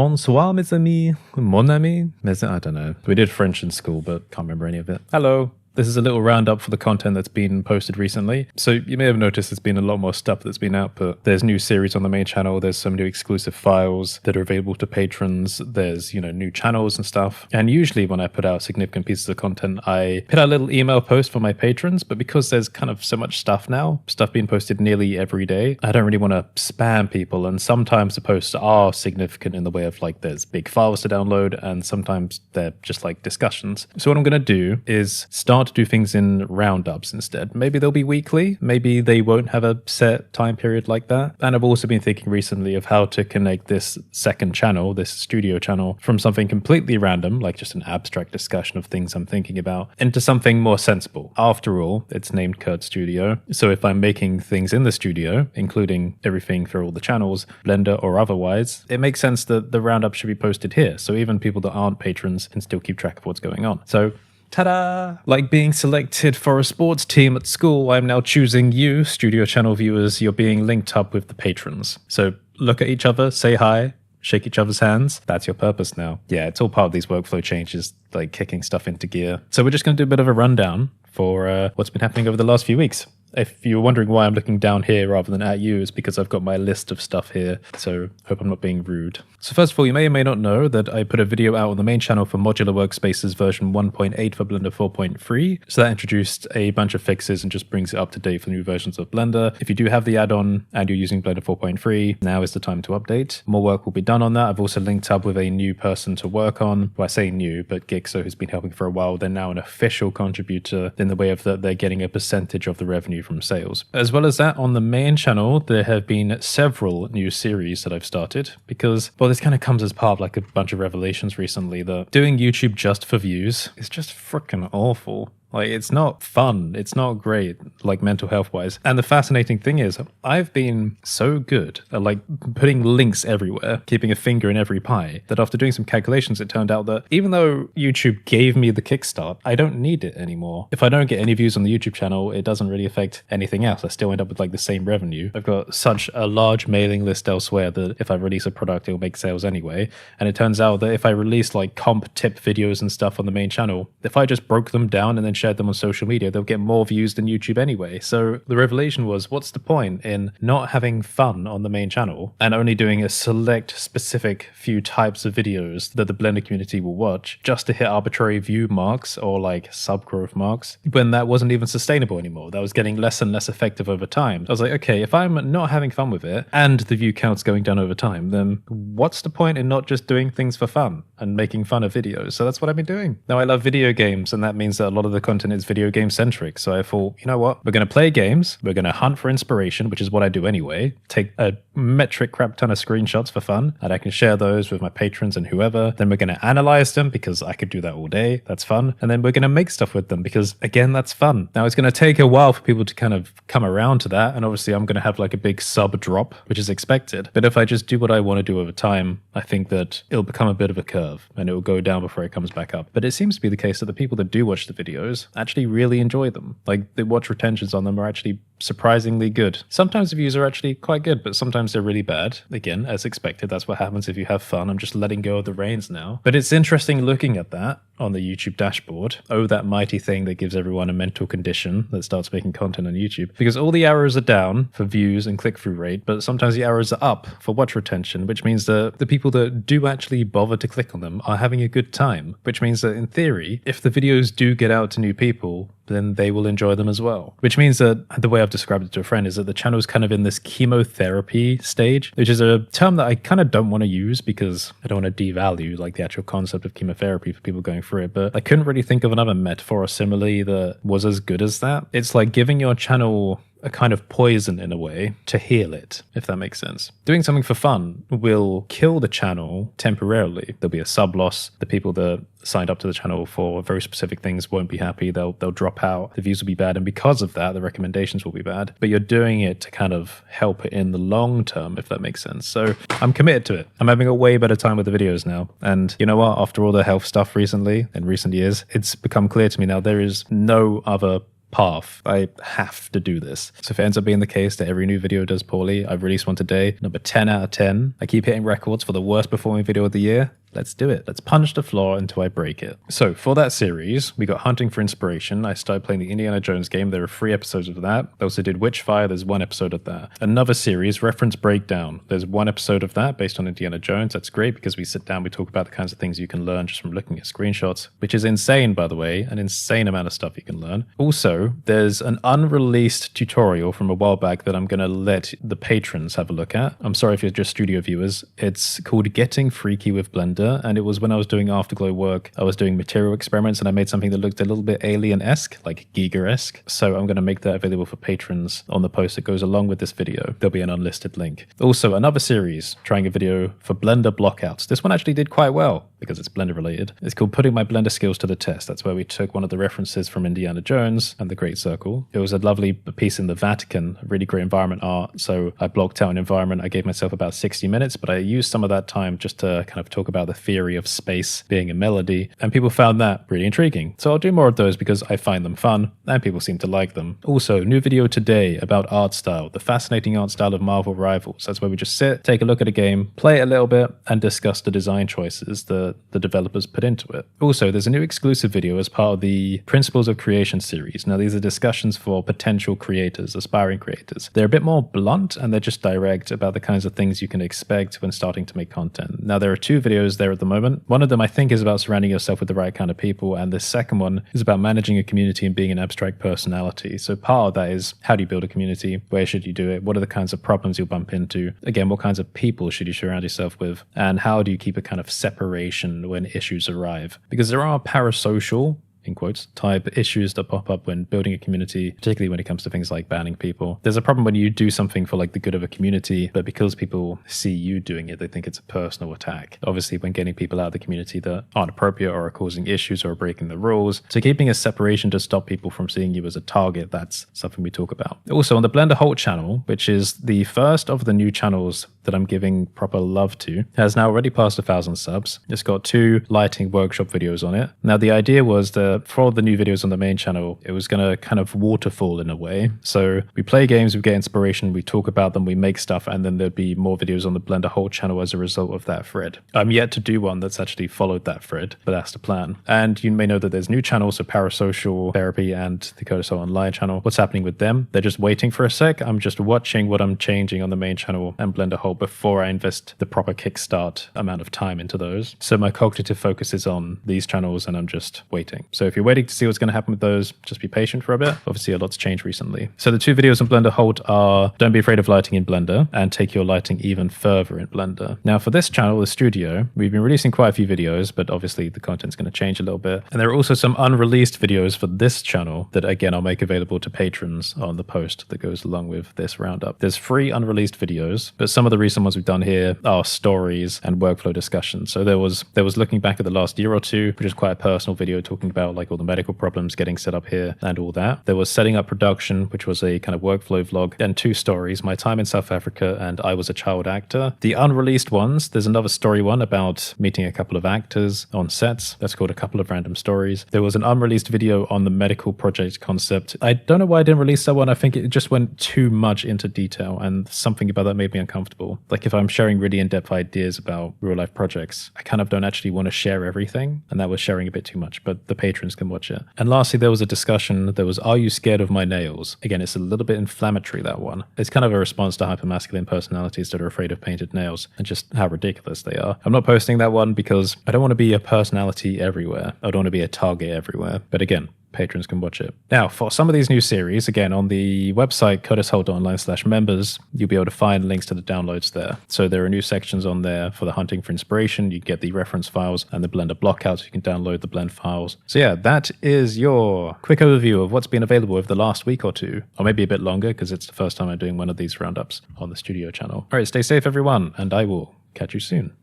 Bonsoir, mes amis, mon ami. I don't know. We did French in school, but can't remember any of it. Hello. This is a little roundup for the content that's been posted recently. So you may have noticed there's been a lot more stuff that's been output. There's new series on the main channel. There's some new exclusive files that are available to patrons. There's, new channels and stuff. And usually when I put out significant pieces of content, I put out a little email post for my patrons. But because there's kind of so much stuff now, stuff being posted nearly every day, I don't really want to spam people. And sometimes the posts are significant in the way of there's big files to download, and sometimes they're just discussions. So what I'm going to do is start to do things in roundups instead. Maybe they'll be weekly, maybe they won't have a set time period like that. And I've also been thinking recently of how to connect this second channel, this studio channel, from something completely random, like just an abstract discussion of things I'm thinking about, into something more sensible. After all, it's named Kurt Studio. So if I'm making things in the studio, including everything for all the channels, Blender or otherwise, it makes sense that the roundup should be posted here. So even people that aren't patrons can still keep track of what's going on. So ta-da! Like being selected for a sports team at school, I'm now choosing you, studio channel viewers. You're being linked up with the patrons. So look at each other, say hi, shake each other's hands. That's your purpose now. Yeah, it's all part of these workflow changes, like kicking stuff into gear. So we're just going to do a bit of a rundown for what's been happening over the last few weeks. If you're wondering why I'm looking down here rather than at you, it's because I've got my list of stuff here, so hope I'm not being rude. So first of all, you may or may not know that I put a video out on the main channel for Modular Workspaces version 1.8 for Blender 4.3. So that introduced a bunch of fixes and just brings it up to date for new versions of Blender. If you do have the add-on and you're using Blender 4.3, now is the time to update. More work will be done on that. I've also linked up with a new person to work on. Well, I say new, but Gixo, who's been helping for a while, they're now an official contributor in the way of that they're getting a percentage of the revenue from sales. As well as that, on the main channel, there have been several new series that I've started because, well, this kind of comes as part of a bunch of revelations recently that doing YouTube just for views is just freaking awful. It's not fun. It's not great, mental health wise. And the fascinating thing is I've been so good at putting links everywhere, keeping a finger in every pie, that after doing some calculations, it turned out that even though YouTube gave me the kickstart, I don't need it anymore. If I don't get any views on the YouTube channel, it doesn't really affect anything else. I still end up with the same revenue. I've got such a large mailing list elsewhere that if I release a product, it'll make sales anyway. And it turns out that if I release comp tip videos and stuff on the main channel, if I just broke them down and then shared them on social media, they'll get more views than YouTube anyway. So the revelation was, what's the point in not having fun on the main channel and only doing a select specific few types of videos that the Blender community will watch just to hit arbitrary view marks or sub growth marks, when that wasn't even sustainable anymore? That was getting less and less effective over time. I was like, okay, if I'm not having fun with it and the view count's going down over time, then what's the point in not just doing things for fun and making fun of videos? So that's what I've been doing. Now I love video games, and that means that a lot of the content is video game centric. So I thought, you know what? We're going to play games. We're going to hunt for inspiration, which is what I do anyway. Take a metric crap ton of screenshots for fun, and I can share those with my patrons and whoever. Then we're going to analyze them because I could do that all day. That's fun. And then we're going to make stuff with them because, again, that's fun. Now it's going to take a while for people to kind of come around to that. And obviously I'm going to have a big sub drop, which is expected. But if I just do what I want to do over time, I think that it'll become a bit of a curve and it will go down before it comes back up. But it seems to be the case that the people that do watch the videos actually really enjoy them. The watch retentions on them are actually surprisingly good. Sometimes the views are actually quite good, but sometimes they're really bad. Again, as expected, that's what happens if you have fun. I'm just letting go of the reins now. But it's interesting looking at that on the YouTube dashboard. Oh, that mighty thing that gives everyone a mental condition that starts making content on YouTube. Because all the arrows are down for views and click-through rate, but sometimes the arrows are up for watch retention, which means that the people that do actually bother to click on them are having a good time, which means that in theory, if the videos do get out to new people, then they will enjoy them as well. Which means that the way I've described it to a friend is that the channel is kind of in this chemotherapy stage, which is a term that I kind of don't want to use because I don't want to devalue the actual concept of chemotherapy for people going through it. But I couldn't really think of another metaphor or simile that was as good as that. It's like giving your channel a kind of poison in a way to heal it, if that makes sense. Doing something for fun will kill the channel temporarily. There'll be a sub loss. The people that signed up to the channel for very specific things won't be happy. They'll drop out. The views will be bad. And because of that, the recommendations will be bad. But you're doing it to kind of help it in the long term, if that makes sense. So I'm committed to it. I'm having a way better time with the videos now. And you know what? After all the health stuff recently, in recent years, it's become clear to me now there is no other path. I have to do this. So if it ends up being the case that every new video does poorly, I've released one today, number 10 out of 10. I keep hitting records for the worst performing video of the year. Let's do it. Let's punch the floor until I break it. So for that series, we got Hunting for Inspiration. I started playing the Indiana Jones game. There are 3 episodes of that. I also did Witchfire. There's 1 episode of that. Another series, Reference Breakdown. There's 1 episode of that based on Indiana Jones. That's great because we sit down, we talk about the kinds of things you can learn just from looking at screenshots, which is insane, by the way, an insane amount of stuff you can learn. Also, there's an unreleased tutorial from a while back that I'm going to let the patrons have a look at. I'm sorry if you're just studio viewers. It's called Getting Freaky with Blender, and it was when I was doing Afterglow work, I was doing material experiments and I made something that looked a little bit alien-esque, like Giga-esque. So I'm going to make that available for patrons on the post that goes along with this video. There'll be an unlisted link. Also, another series trying a video for Blender blockouts. This one actually did quite well because it's Blender related. It's called Putting My Blender Skills to the Test. That's where we took one of the references from Indiana Jones and the Great Circle. It was a lovely piece in the Vatican, really great environment art. So I blocked out an environment. I gave myself about 60 minutes, but I used some of that time just to kind of talk about the theory of space being a melody, and people found that really intriguing. So I'll do more of those because I find them fun and people seem to like them. Also, new video today about art style, the fascinating art style of Marvel Rivals. That's where we just sit, take a look at a game, play it a little bit, and discuss the design choices the developers put into it. Also, there's a new exclusive video as part of the Principles of Creation series. Now, these are discussions for potential creators, aspiring creators. They're a bit more blunt and they're just direct about the kinds of things you can expect when starting to make content. Now, there are 2 videos there at the moment. One of them I think is about surrounding yourself with the right kind of people, and the second one is about managing a community and being an abstract personality. So part of that is, how do you build a community? Where should you do it? What are the kinds of problems you'll bump into? Again, what kinds of people should you surround yourself with? And how do you keep a kind of separation when issues arrive? Because there are parasocial, in quotes, type issues that pop up when building a community, particularly when it comes to things like banning people. There's a problem when you do something for like the good of a community, but because people see you doing it, they think it's a personal attack. Obviously, when getting people out of the community that aren't appropriate or are causing issues or are breaking the rules. So keeping a separation to stop people from seeing you as a target, that's something we talk about. Also, on the Blender Halt channel, which is the first of the new channels that I'm giving proper love to, has now already passed 1,000 subs. It's got 2 lighting workshop videos on it. Now, the idea was that for the new videos on the main channel, it was going to kind of waterfall in a way. So we play games, we get inspiration, we talk about them, we make stuff, and then there'd be more videos on the Blender Halt channel as a result of that thread. I'm yet to do one that's actually followed that thread, but that's the plan. And you may know that there's new channels, so Parasocial Therapy and the Code Soul Online channel. What's happening with them? They're just waiting for a sec. I'm just watching what I'm changing on the main channel and Blender Halt before I invest the proper kickstart amount of time into those. So my cognitive focus is on these channels and I'm just waiting. So if you're waiting to see what's going to happen with those, just be patient for a bit. Obviously, a lot's changed recently. So the 2 videos on Blender Halt are Don't Be Afraid of Lighting in Blender and Take Your Lighting Even Further in Blender. Now for this channel, the studio, we've been releasing quite a few videos, but obviously the content's going to change a little bit. And there are also some unreleased videos for this channel that again, I'll make available to patrons on the post that goes along with this roundup. There's 3 unreleased videos, but some of the recent ones we've done here are stories and workflow discussions. So there was looking back at the last year or 2, which is quite a personal video talking about like all the medical problems getting set up here and all that. There was setting up production, which was a kind of workflow vlog, and 2 stories, my time in South Africa and I was a child actor. The unreleased ones, there's another story one about meeting a couple of actors on sets. That's called A Couple of Random Stories. There was an unreleased video on the medical project concept. I don't know why I didn't release that one. I think it just went too much into detail and something about that made me uncomfortable. Like if I'm sharing really in-depth ideas about real life projects, I kind of don't actually want to share everything, and that was sharing a bit too much, but the patrons can watch it. And lastly, there was a discussion. There was, are you scared of my nails? Again, it's a little bit inflammatory, that one. It's kind of a response to hypermasculine personalities that are afraid of painted nails and just how ridiculous they are. I'm not posting that one because I don't want to be a personality everywhere. I don't want to be a target everywhere. But again, patrons can watch it. Now, for some of these new series, again, on the website, curtisholt.online/members, you'll be able to find links to the downloads there. So there are new sections on there for the Hunting for Inspiration. You can get the reference files and the Blender blockouts. You can download the blend files. So yeah, that is your quick overview of what's been available over the last week or 2, or maybe a bit longer because it's the first time I'm doing one of these roundups on the studio channel. All right, stay safe, everyone, and I will catch you soon.